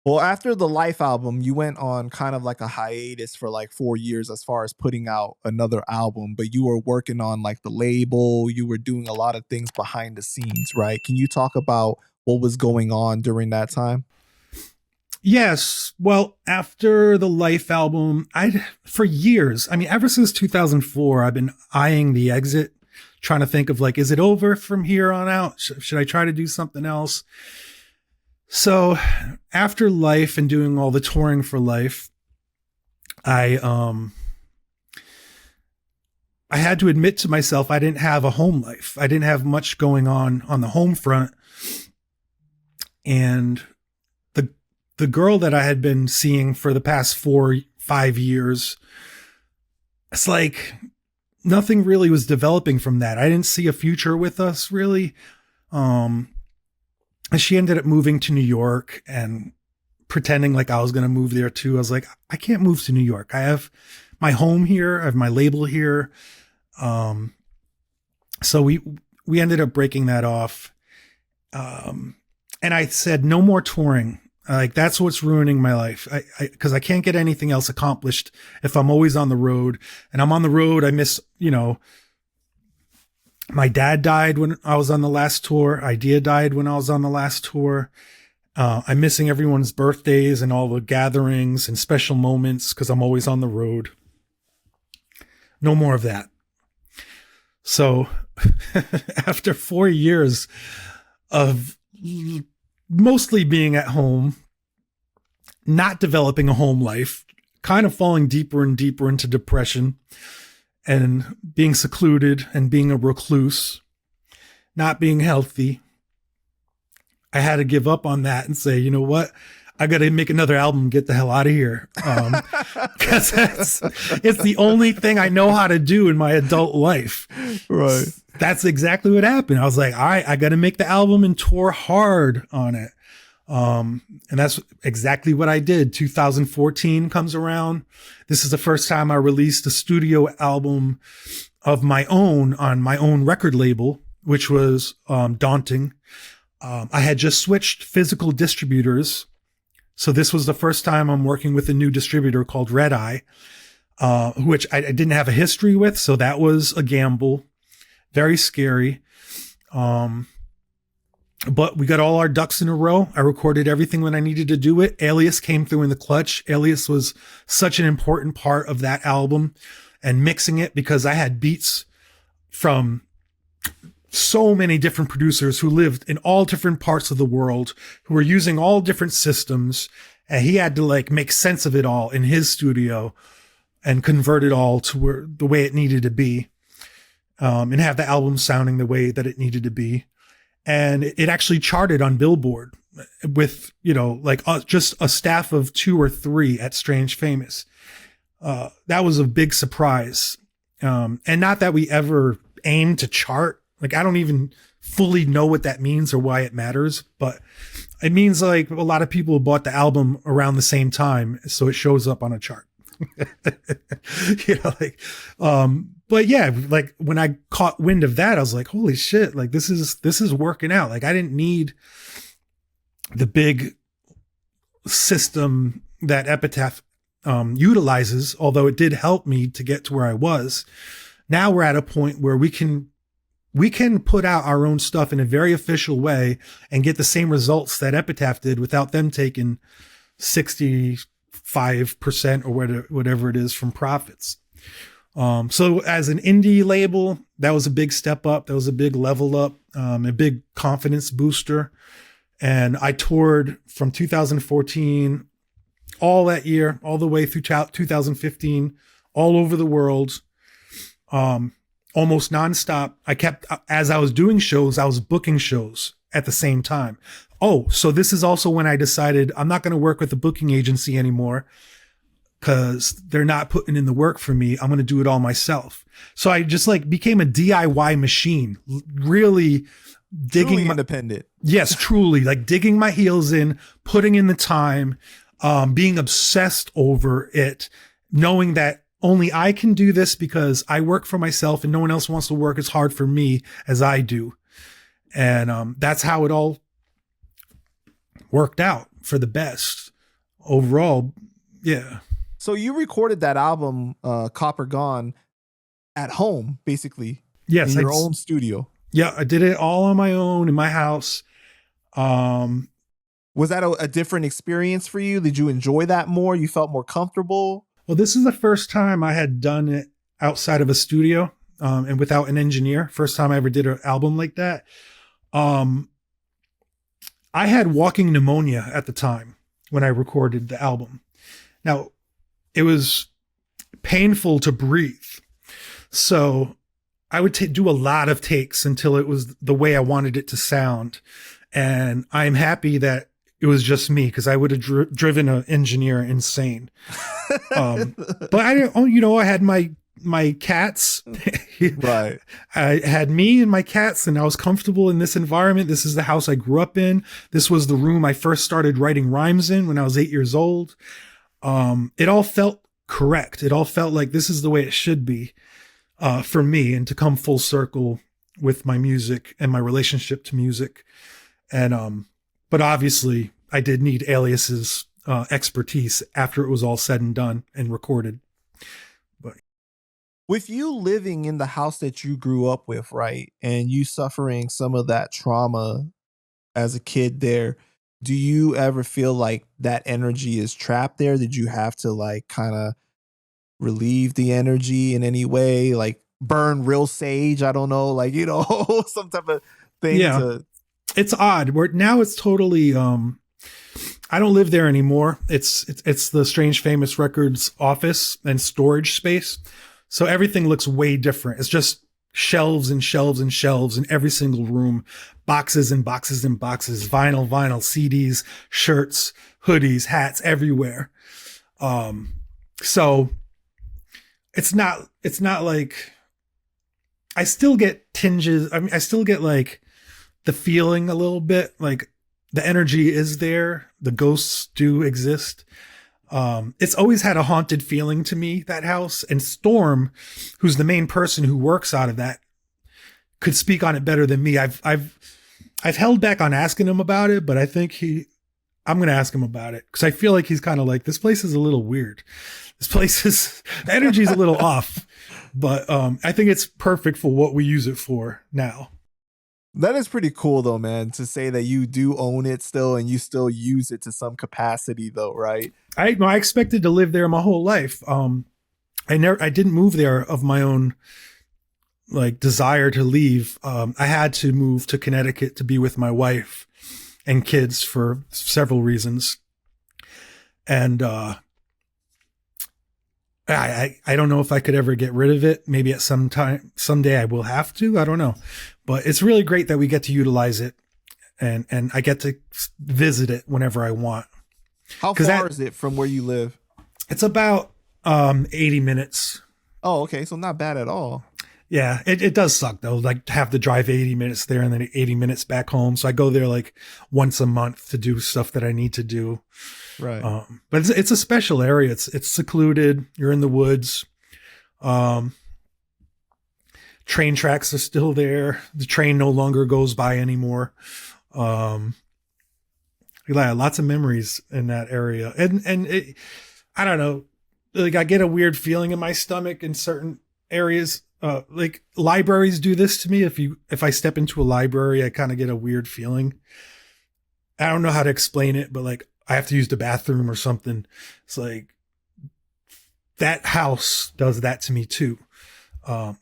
Well, after the Life album, you went on kind of like a hiatus for like 4 years as far as putting out another album, but you were working on like the label, you were doing a lot of things behind the scenes, right? Can you talk about what was going on during that time? Yes. Well, after the Life album, for years, I mean, ever since 2004, I've been eyeing the exit, trying to think of like, is it over from here on out? Should I try to do something else? So after Life and doing all the touring for Life, I had to admit to myself I didn't have a home life. I didn't have much going on the home front. And the girl that I had been seeing for the past 5 years, it's like nothing really was developing from that. I didn't see a future with us really. She ended up moving to New York and pretending like I was going to move there too. I was like, I can't move to New York. I have my home here. I have my label here. So we ended up breaking that off. And I said, no more touring. Like that's what's ruining my life. Cause I can't get anything else accomplished if I'm always on the road, and I'm on the road. I miss, my dad died when I was on the last tour. Idea died when I was on the last tour. I'm missing everyone's birthdays and all the gatherings and special moments because I'm always on the road. No more of that. So after 4 years of mostly being at home, not developing a home life, kind of falling deeper and deeper into depression and being secluded and being a recluse, not being healthy, I had to give up on that and say, you know what? I got to make another album, get the hell out of here. Cause it's the only thing I know how to do in my adult life. Right. That's exactly what happened. I was like, all right, I got to make the album and tour hard on it. And that's exactly what I did. 2014 comes around. This is the first time I released a studio album of my own on my own record label, which was daunting. I had just switched physical distributors. So this was the first time I'm working with a new distributor called Red Eye, which I didn't have a history with. So that was a gamble, very scary. But we got all our ducks in a row. I recorded everything when I needed to do it. Alias came through in the clutch. Alias was such an important part of that album and mixing it because I had beats from so many different producers who lived in all different parts of the world, who were using all different systems. And he had to like make sense of it all in his studio and convert it all to the way it needed to be. And have the album sounding the way that it needed to be. And it actually charted on Billboard with, just a staff of 2 or 3 at Strange Famous. That was a big surprise. And not that we ever aimed to chart. Like, I don't even fully know what that means or why it matters, but it means like a lot of people bought the album around the same time. So it shows up on a chart. But yeah, like when I caught wind of that, I was like, holy shit, like this is working out. Like I didn't need the big system that Epitaph utilizes, although it did help me to get to where I was. Now we're at a point where we can put out our own stuff in a very official way and get the same results that Epitaph did without them taking 65% or whatever it is from profits. So as an indie label, that was a big step up. That was a big level up, a big confidence booster. And I toured from 2014 all that year, all the way through 2015, all over the world, almost nonstop. As I was doing shows, I was booking shows at the same time. Oh, so this is also when I decided I'm not going to work with a booking agency anymore, because they're not putting in the work for me. I'm going to do it all myself. So I just like became a DIY machine, really digging truly independent. Yes, truly like digging my heels in, putting in the time, being obsessed over it, knowing that only I can do this because I work for myself and no one else wants to work as hard for me as I do. And that's how it all worked out for the best overall. Yeah. So you recorded that album, Copper Gone, at home, basically, in Yes. your own studio. Yeah. I did it all on my own in my house. Um, Was that a different experience for you? Did you enjoy that more? You felt more comfortable? well, this is the first time I had done it outside of a studio, and without an engineer. First time I ever did an album like that. Um, I had walking pneumonia at the time when I recorded the album. Now, it was painful to breathe. So I would do a lot of takes until it was the way I wanted it to sound. And I'm happy that it was just me, because I would have driven an engineer insane. But I didn't, I had my cats. Right. I had me and my cats, and I was comfortable in this environment. This is the house I grew up in. This was the room I first started writing rhymes in when I was 8 years old. It all felt correct. It all felt like this is the way it should be, for me, and to come full circle with my music and my relationship to music. And, but obviously I did need Alias's, expertise after it was all said and done and recorded. With you living in the house that you grew up with, right, and you suffering some of that trauma as a kid there, do you ever feel like that energy is trapped there? Did you have to like kind of relieve the energy in any way, like burn real sage? I don't know, like, some type of thing. Yeah, it's odd. Now it's totally. I don't live there anymore. It's the Strange Famous Records office and storage space. So everything looks way different. It's just shelves and shelves and shelves in every single room, boxes and boxes and boxes, vinyl, CDs, shirts, hoodies, hats everywhere. So it's not like, I still get tinges. I mean, I still get like the feeling a little bit, like the energy is there. The ghosts do exist. It's always had a haunted feeling to me, that house. And Storm, who's the main person who works out of that, could speak on it better than me. I've held back on asking him about it, but I think I'm going to ask him about it, because I feel like he's kind of like, this place is a little weird. This place is, the energy is a little off, but I think it's perfect for what we use it for now. That is pretty cool though, man, to say that you do own it still and you still use it to some capacity though, right? I expected to live there my whole life. I didn't move there of my own like desire to leave. I had to move to Connecticut to be with my wife and kids for several reasons. And I don't know if I could ever get rid of it. Maybe at someday I will have to. I don't know. But it's really great that we get to utilize it, and I get to visit it whenever I want. How far is it from where you live? It's about 80 minutes. Oh, okay. So not bad at all. Yeah, it does suck though, like to have to drive 80 minutes there and then 80 minutes back home. So I go there like once a month to do stuff that I need to do. Right. But it's a special area. It's secluded. You're in the woods. Train tracks are still there. The train no longer goes by anymore. Yeah, lots of memories in that area. And I don't know, like I get a weird feeling in my stomach in certain areas. Like libraries do this to me. If I step into a library, I kind of get a weird feeling. I don't know how to explain it, but like I have to use the bathroom or something. It's like that house does that to me too.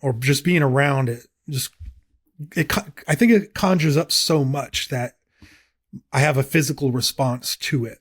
Or just being around it, I think it conjures up so much that I have a physical response to it.